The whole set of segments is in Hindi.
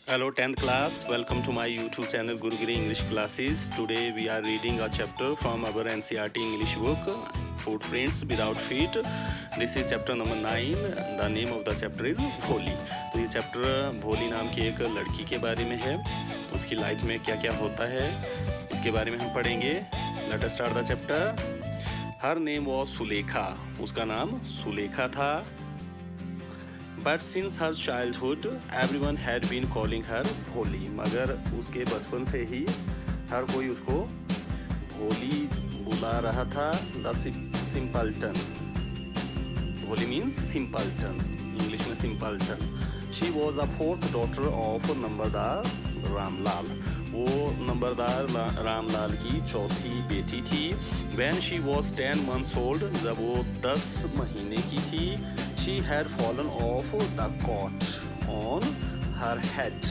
Hello 10th class, welcome to my YouTube channel Gurugiri English Classes. Today we are reading a chapter from our NCERT English book, Footprints Without Feet. This is chapter number 9. The name of the chapter is भोली. तो ये चैप्टर भोली नाम की एक लड़की के बारे में है. उसकी लाइफ में क्या क्या होता है इसके बारे में हम पढ़ेंगे. Let us start the chapter. Her name was Sulekha. उसका नाम सुलेखा था. But since her childhood, everyone had been calling her भोली. मगर उसके बचपन से ही हर कोई उसको भोली बुला रहा था. The simpleton. भोली means simpleton. English में simpleton. She was the fourth daughter of नंबरदार रामलाल. वो नंबरदार रामलाल की चौथी बेटी थी. When she was 10 months old, जब वो 10 महीने की थी, she had fallen off the cot on her head.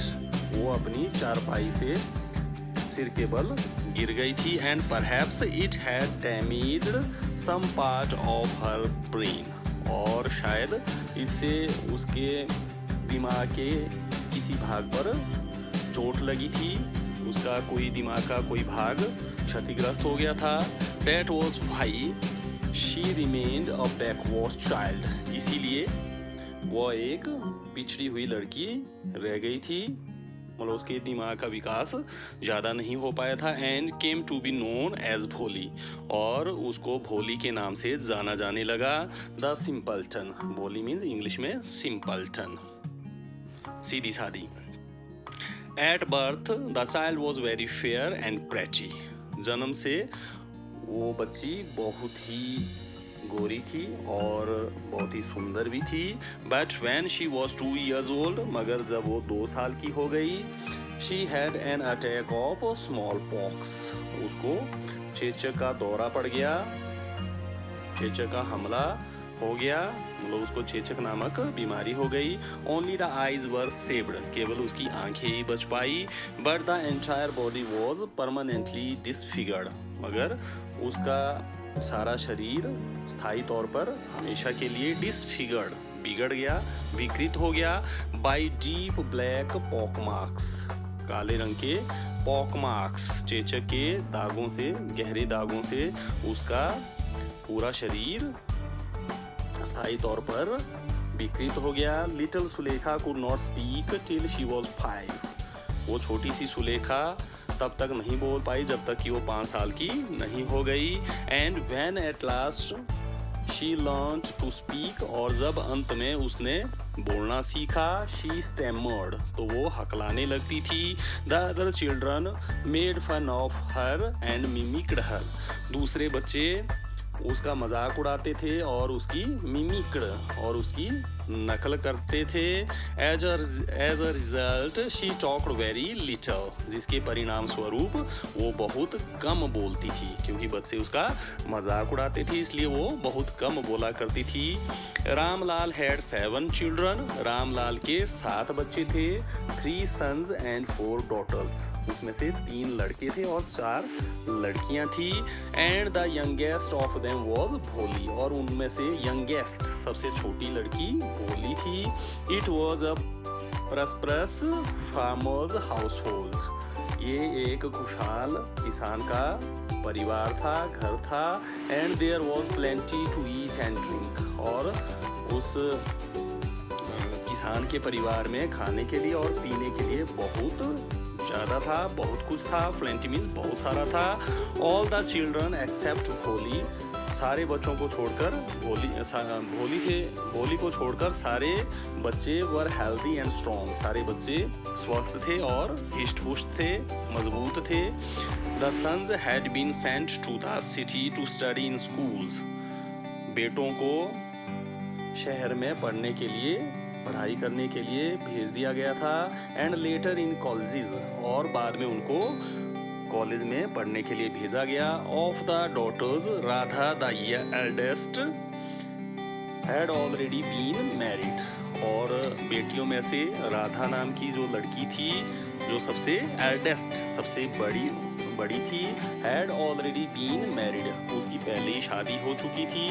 वो अपनी चारपाई से सिर के बल गिर गई थी. And perhaps it had damaged some part of her brain. और शायद इससे उसके दिमाग के किसी भाग पर चोट लगी थी. उसका कोई दिमाग का कोई भाग क्षतिग्रस्त हो गया था. That was why she remained a backward child. इसीलिए वो एक पिछड़ी हुई लड़की रह गई थी. मतलब उसके दिमाग का विकास ज़्यादा नहीं हो पाया था. And came to be known as भोली. और उसको भोली के नाम से जाना जाने लगा. The simpleton. भोली मीन्स इंग्लिश में simpleton. सीधी सादी. At birth, the child was very fair and pretty. जन्म से वो बच्ची बहुत ही गोरी थी और बहुत ही सुंदर भी थी. But when she was 2 years old, मगर जब वो 2 साल की हो गई, she had an attack of smallpox. उसको चेचक का दौरा पड़ गया. चेचक का हमला हो गया. मतलब उसको चेचक नामक बीमारी हो गई. Only the eyes were saved. केवल उसकी आंखें ही बच पाई. But the entire body was permanently disfigured. मगर उसका सारा शरीर स्थायी तौर पर हमेशा के लिए disfigured बिगड़ गया, विकृत हो गया. By deep black pock marks. काले रंग के pock marks. चेचक के दागों से, गहरे दागों से उसका पूरा शरीर स्थायी तौर पर विकृत हो गया. Little Sulekha could not speak till she was 5. वो छोटी सी सुलेखा तब तक नहीं बोल पाई जब तक कि वो 5 साल की नहीं हो गई. And when at last she learned to speak. और जब अंत में उसने बोलना सीखा, शी स्टैमर्ड. तो वो हकलाने लगती थी. The other children made fun of her and mimicked her. दूसरे बच्चे उसका मजाक उड़ाते थे और उसकी मिमिक्ड और उसकी नकल करते थे. As a result she talked very little. जिसके परिणाम स्वरूप वो बहुत कम बोलती थी. क्योंकि बच्चे उसका मजाक उड़ाते थे इसलिए वो बहुत कम बोला करती थी. Ramlal had 7 children. रामलाल के 7 बच्चे थे. 3 सन्स एंड 4 डॉटर्स. उसमें से 3 लड़के थे और 4 लड़कियां थी. And the youngest of them was भोली. और उनमें से यंगेस्ट सबसे छोटी लड़की भोली थी. It was a prosperous farmer's household. ये एक खुशहाल किसान का परिवार था, घर था. And there was plenty to eat and drink. और उस किसान के परिवार में खाने के लिए और पीने के लिए बहुत ज़्यादा था, बहुत कुछ था. प्लेंटी मीन्स बहुत सारा था. ऑल द चिल्ड्रन एक्सेप्ट भोली. सारे बच्चों को छोड़कर भोली को छोड़कर सारे बच्चे वर हेल्दी एंड स्ट्रॉन्ग. सारे बच्चे स्वस्थ थे और हिष्ट-पुष्ट थे, मजबूत थे. The sons had been sent to the city to study in schools. बेटों को शहर में पढ़ने के लिए, पढ़ाई करने के लिए भेज दिया गया था. And later in colleges. और बाद में उनको कॉलेज में पढ़ने के लिए भेजा गया. Of the daughters Radha the eldest had already been married. और बेटियों में से राधा नाम की जो लड़की थी, जो सबसे एल्डेस्ट, सबसे बड़ी थी, हैड ऑलरेडी बीन मैरिड. उसकी पहले ही शादी हो चुकी थी.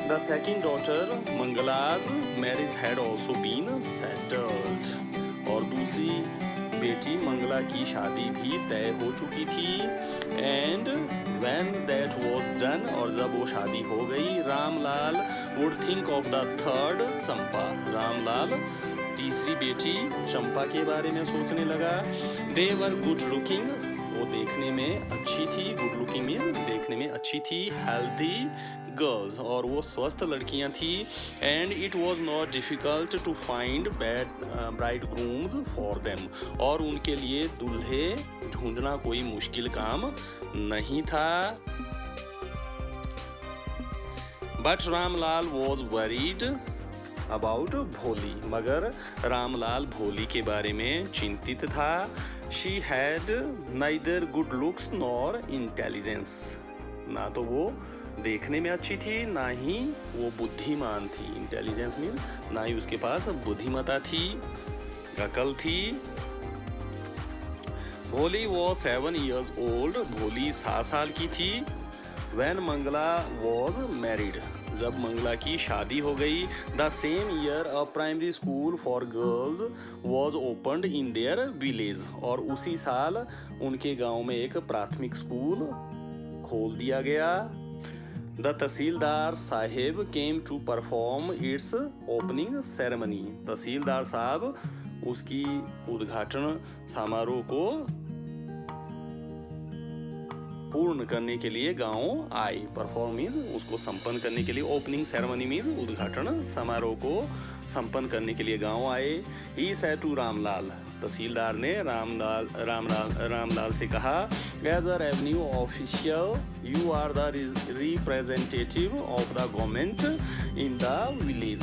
The second daughter Mangala's marriage had also been settled. और दूसरी बेटी मंगला की शादी भी तय हो चुकी थी। And when that was done, और जब वो शादी हो गई, Ramlal would think of the third Champa. Ramlal तीसरी बेटी चंपा के बारे में सोचने लगा। दे वर गुड लुकिंग, वो देखने में अच्छी थी। गुड लुकिंग मीन देखने में अच्छी थी। हेल्दी गर्ल्स, और वो स्वस्थ लड़कियां थी। And it was not difficult to find bridegrooms for them, और उनके लिए दूल्हे ढूंढना कोई मुश्किल काम नहीं था। But Ramlal was worried about भोली, मगर रामलाल भोली के बारे में चिंतित था। She had neither good looks nor intelligence, ना तो वो देखने में अच्छी थी, ना ही वो बुद्धिमान थी। इंटेलिजेंस मीन ना ही उसके पास बुद्धिमता थी, अकल थी। भोली वॉज 7 years old, भोली 7 साल की थी। When मंगला वॉज मैरिड, जब मंगला की शादी हो गई। The same year a primary school for girls was opened in their village, और उसी साल उनके गांव में एक प्राथमिक स्कूल खोल दिया गया। The tehsildar sahib came to perform its opening ceremony, tehsildar साहब उसकी उद्घाटन समारोह को पूर्ण करने के लिए गांव आए। परफॉर्म मीन्स उसको संपन्न करने के लिए, ओपनिंग सेरेमनी मीन्स उद्घाटन समारोह को संपन्न करने के लिए गांव आए। ही सेड टू रामलाल, तहसीलदार ने रामलाल से कहा, as a revenue official you are the representative of the government in the village.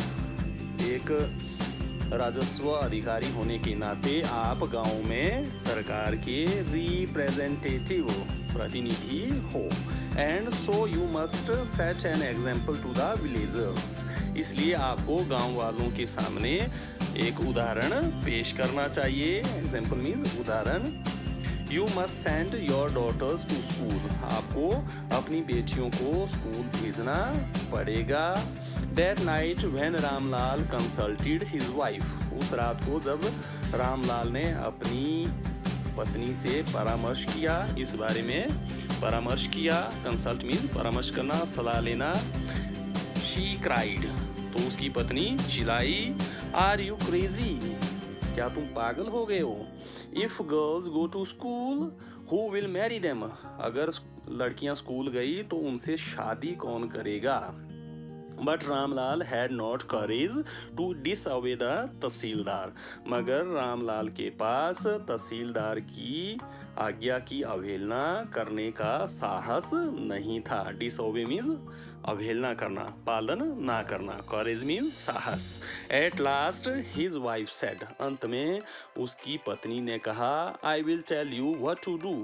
एक राजस्व अधिकारी होने के नाते आप गांव में सरकार के रिप्रेजेंटेटिव प्रतिनिधि हो। And so you must set an example to the villagers, इसलिए आपको गांव वालों के सामने एक उदाहरण पेश करना चाहिए। एग्जाम्पल मीन्स उदाहरण। You must send your daughters to school, आपको अपनी बेटियों को स्कूल भेजना पड़ेगा। That night when Ramlal consulted his wife, उस रात को जब रामलाल ने अपनी पत्नी से परामर्श किया, इस बारे में परामर्श किया। कंसल्ट मीन परामर्श करना, सलाह लेना। She cried, तो उसकी पत्नी चिल्लाई, Are you crazy? क्या तुम पागल हो गए हो? If girls go to school, who will marry them? अगर लड़कियां स्कूल गई तो उनसे शादी कौन करेगा? But Ramlal had not courage to disobey the tehsildar, मगर रामलाल के पास तहसीलदार की आज्ञा की अवहेलना करने का साहस नहीं था। डिसओबे मीन्स अवहेलना करना, पालन ना करना। करेज मीन्स साहस। At last his wife said, अंत में उसकी पत्नी ने कहा, I will tell you what to do,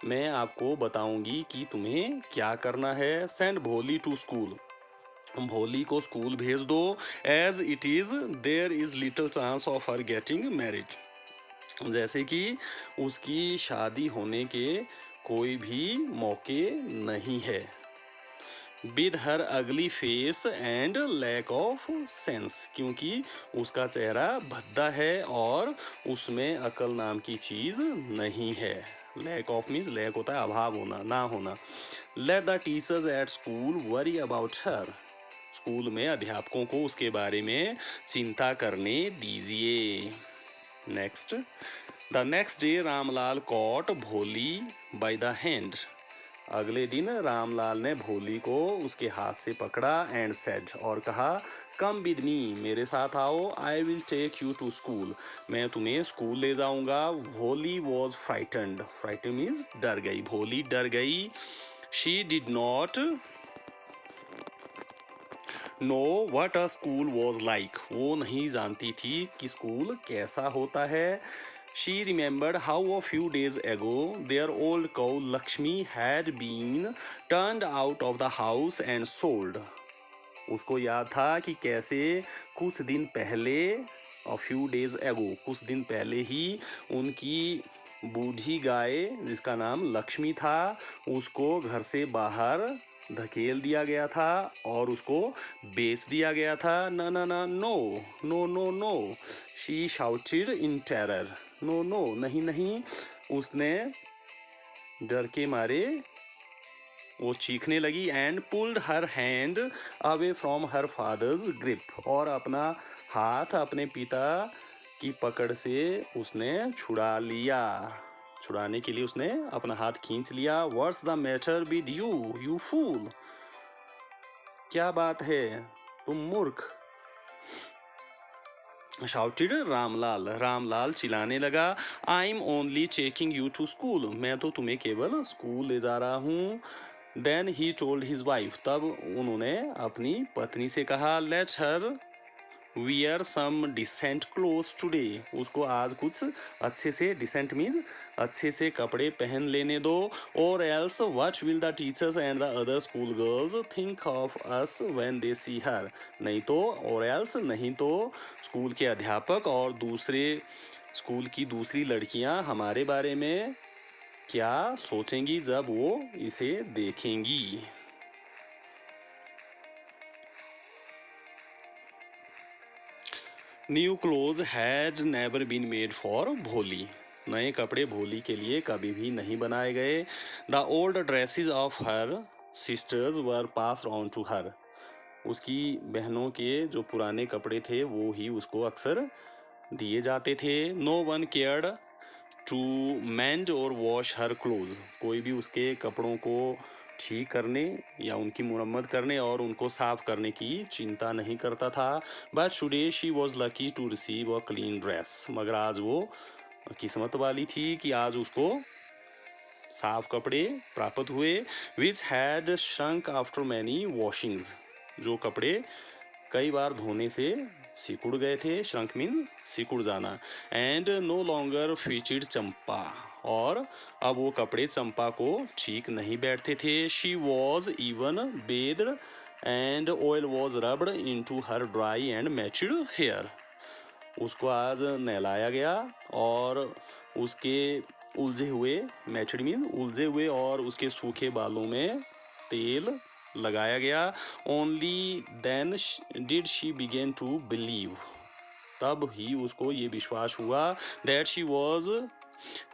मैं आपको बताऊंगी कि तुम्हें क्या करना है। सेंड भोली टू स्कूल, भोली को स्कूल भेज दो। As it is there is little chance of her getting married, जैसे कि उसकी शादी होने के कोई भी मौके नहीं है। With her ugly face and lack of sense, क्योंकि उसका चेहरा भद्दा है और उसमें अकल नाम की चीज नहीं है। लैक ऑफ मीन्स लैक होता है अभाव होना, ना होना। Let the teachers at school worry about her, school में अध्यापकों को उसके बारे में चिंता करने दीजिए। Next, the next day Ramlal caught Bholi by the hand, अगले दिन रामलाल ने भोली को उसके हाथ से पकड़ा। एंड सेड, और कहा, कम विद मी, मेरे साथ आओ। I will take you to school, मैं तुम्हें स्कूल ले जाऊंगा। भोली वॉज फ्राइटन्ड, फ्राइटन मीन्स डर गई, भोली डर गई। She did not know what a school was like, वो नहीं जानती थी कि स्कूल कैसा होता है। She remembered how a few days ago their old cow Lakshmi had been turned out of the house and sold. उसको याद था कि कैसे कुछ दिन पहले, a few days ago, कुछ दिन पहले ही उनकी बूढ़ी गाय जिसका नाम लक्ष्मी था, उसको घर से बाहर धकेल दिया गया था और उसको बेच दिया गया था। ना ना ना, no no no no, she shouted in terror, no no, नहीं नहीं, उसने डर के मारे वो चीखने लगी। And pulled her hand away from her father's grip, और अपना हाथ अपने पिता की पकड़ से उसने छुड़ा लिया। छुड़ाने के लिए उसने अपना हाथ खींच लिया। What's the matter with you you fool, क्या बात है तुम मूर्ख, शाउटेड रामलाल, रामलाल चिल्लाने लगा। I am only checking you to school, मैं तो तुम्हें केवल स्कूल ले जा रहा हूँ। Then he told his wife, तब उन्होंने अपनी पत्नी से कहा, let's her wear some decent clothes today, उसको आज कुछ अच्छे से, डिसेंट मीन्स अच्छे से कपड़े पहन लेने दो। और else what will the teachers and the other school girls think of us when they see her, नहीं तो, और एल्स नहीं तो स्कूल के अध्यापक और दूसरे स्कूल की दूसरी लड़कियां हमारे बारे में क्या सोचेंगी जब वो इसे देखेंगी। New clothes has never been made for Bholi, नए कपड़े भोली के लिए कभी भी नहीं बनाए गए। The old dresses of her sisters were pass on to her, उसकी बहनों के जो पुराने कपड़े थे वो ही उसको अक्सर दिए जाते थे। No one cared to mend or wash her close, कोई भी उसके कपड़ों को ठीक करने या उनकी मुरम्मत करने और उनको साफ करने की चिंता नहीं करता था। But today she was lucky to receive a clean dress, मगर आज वो किस्मत वाली थी कि आज उसको साफ कपड़े प्राप्त हुए। Which had shrunk after many washings, जो कपड़े कई बार धोने से सिकुड़ गए थे, श्रंक मीन्स सिकुड़ जाना। एंड नो लॉन्गर फीचर्ड चंपा, और अब वो कपड़े चंपा को ठीक नहीं बैठते थे। She was even bathed and oil was rubbed into her dry and matured hair, उसको आज नहलाया गया और उसके उलझे हुए, मैच्योर्ड मीन उलझे हुए, और उसके सूखे बालों में तेल लगाया गया। Only then did she begin to believe, तब ही उसको ये विश्वास हुआ that she was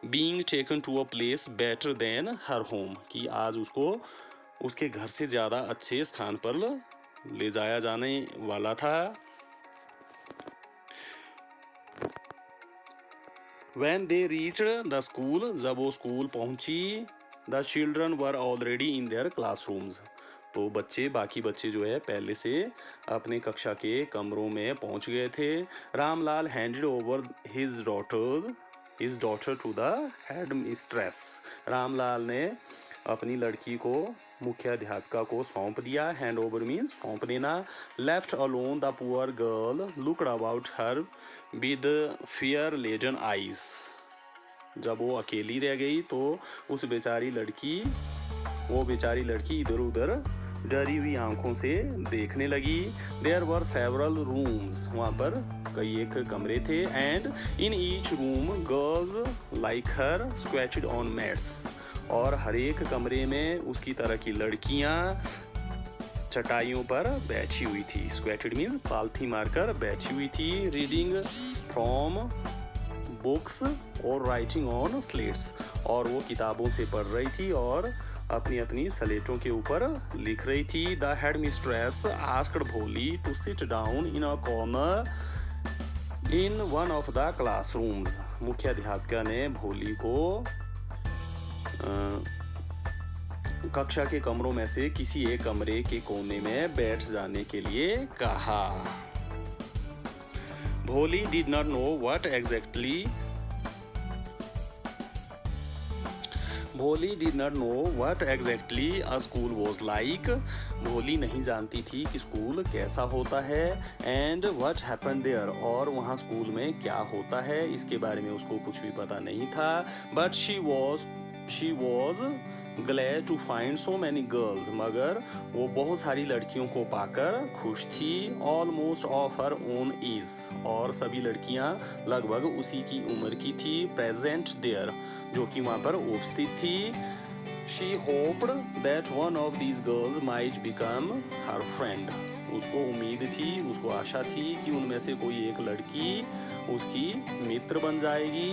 being taken to a place better than her home, कि आज उसको उसके घर से ज़्यादा अच्छे स्थान पर ले जाया जाने वाला था। When they reached the school, जब वो स्कूल पहुंची, the children were already in their classrooms, तो बच्चे, बाकी बच्चे जो है पहले से अपने कक्षा के कमरों में पहुंच गए थे। Ramlal handed over his daughter to the head mistress, Ramlal ने अपनी लड़की को मुख्याध्यापिका को सौंप दिया। हैंड ओवर मीन्स सौंप देना। Left alone the poor girl looked about her with fear laden eyes, जब वो अकेली रह गई तो वो बेचारी लड़की इधर उधर डरी हुई आंखों से देखने लगी। देयर वर सेवरल रूम्स, वहाँ पर कई एक कमरे थे। And in each room girls like her squatted on mats, और हर एक कमरे में उसकी तरह की लड़कियाँ चटाइयों पर बैठी हुई थी। स्क्वैटेड मीन्स पालथी मारकर बैठी हुई थी। रीडिंग फ्रॉम बुक्स और राइटिंग ऑन स्लेट्स, और वो किताबों से पढ़ रही थी और अपनी अपनी स्लेटों के ऊपर लिख रही थी। The head mistress asked Bholi to sit down in a corner in one of the classrooms, मुख्याध्यापिका ने भोली को कक्षा के कमरों में से किसी एक कमरे के कोने में बैठ जाने के लिए कहा। भोली did not know what exactly a school was like, भोली नहीं जानती थी कि स्कूल कैसा होता है। एंड व्हाट हैपेंड देयर, और वहाँ स्कूल में क्या होता है इसके बारे में उसको कुछ भी पता नहीं था। But she was glad to find so many girls, मगर वो बहुत सारी लड़कियों को पाकर खुश थी। Almost of her own age, और सभी लड़कियां लगभग उसी की उम्र की थी। प्रेजेंट देयर, जो कि वहाँ पर उपस्थित थी। She hoped that one of these girls might become her friend, उसको उम्मीद थी, उसको आशा थी कि उनमें से कोई एक लड़की उसकी मित्र बन जाएगी।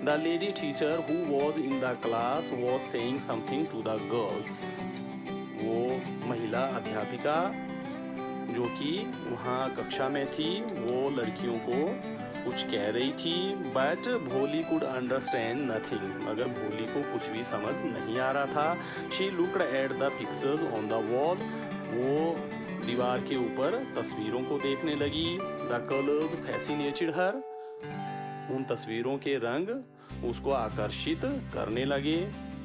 The lady teacher who was in the class was saying something to the girls. वो महिला अध्यापिका जो कि वहाँ कक्षा में थी वो लड़कियों को कुछ कह रही थी। बट भोली कुड अंडरस्टैंड नथिंग, मगर भोली को कुछ भी समझ नहीं आ रहा था। She looked at the pictures on the wall, वो दीवार के ऊपर तस्वीरों को देखने लगी। द कलर्स फैसिनेटेड हर, उन तस्वीरों के रंग उसको आकर्षित करने लगे।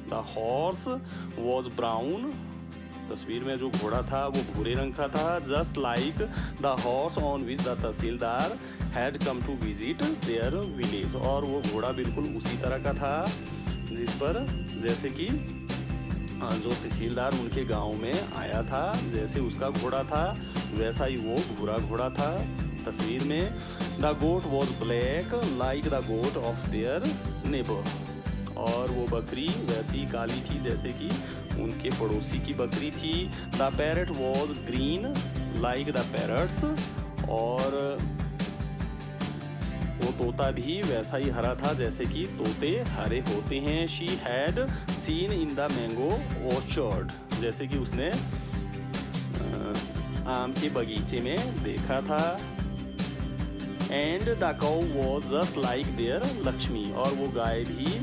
द हॉर्स वॉज ब्राउन, तस्वीर में जो घोड़ा था वो भूरे रंग का था। Just like the horse on which the tehsildar had come to visit their village, और वो घोड़ा बिल्कुल उसी तरह का था जिस पर जैसे कि जो तहसीलदार उनके गांव में आया था, जैसे उसका घोड़ा था वैसा ही वो भूरा घोड़ा था तस्वीर में। The goat was black like the goat of their neighbour, और वो बकरी वैसी काली थी जैसे कि उनके पड़ोसी की बकरी थी। The parrot was green like the parrots, और वो तोता भी वैसा ही हरा था जैसे कि तोते हरे होते हैं। She had seen in the mango orchard, जैसे कि उसने आम के बगीचे में देखा था। And the cow was just like their Lakshmi, और वो गाय भी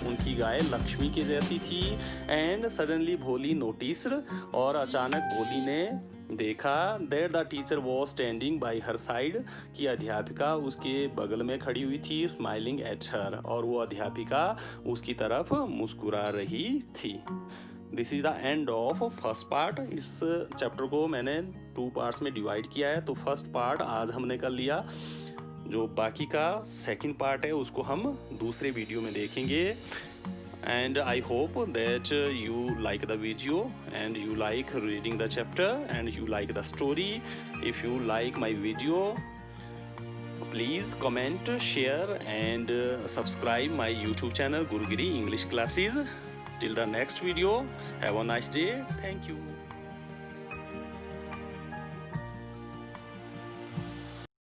उनकी गाय लक्ष्मी के जैसी थी। एंड सडनली भोली नोटिस्ड, और अचानक भोली ने देखा that the teacher was standing by her side, कि अध्यापिका उसके बगल में खड़ी हुई थी, स्माइलिंग एट हर, और वो अध्यापिका उसकी तरफ मुस्कुरा रही थी। This is the end of first part. इस चैप्टर को मैंने 2 पार्ट्स में डिवाइड किया है, तो फर्स्ट पार्ट आज हमने कर लिया, जो बाकी का सेकंड पार्ट है उसको हम दूसरे वीडियो में देखेंगे। And I hope that you like the video and you like reading the chapter and you like the story. If you like my video, please comment, share and subscribe my YouTube channel Gurugiri English Classes. Till the next video, have a nice day. Thank you.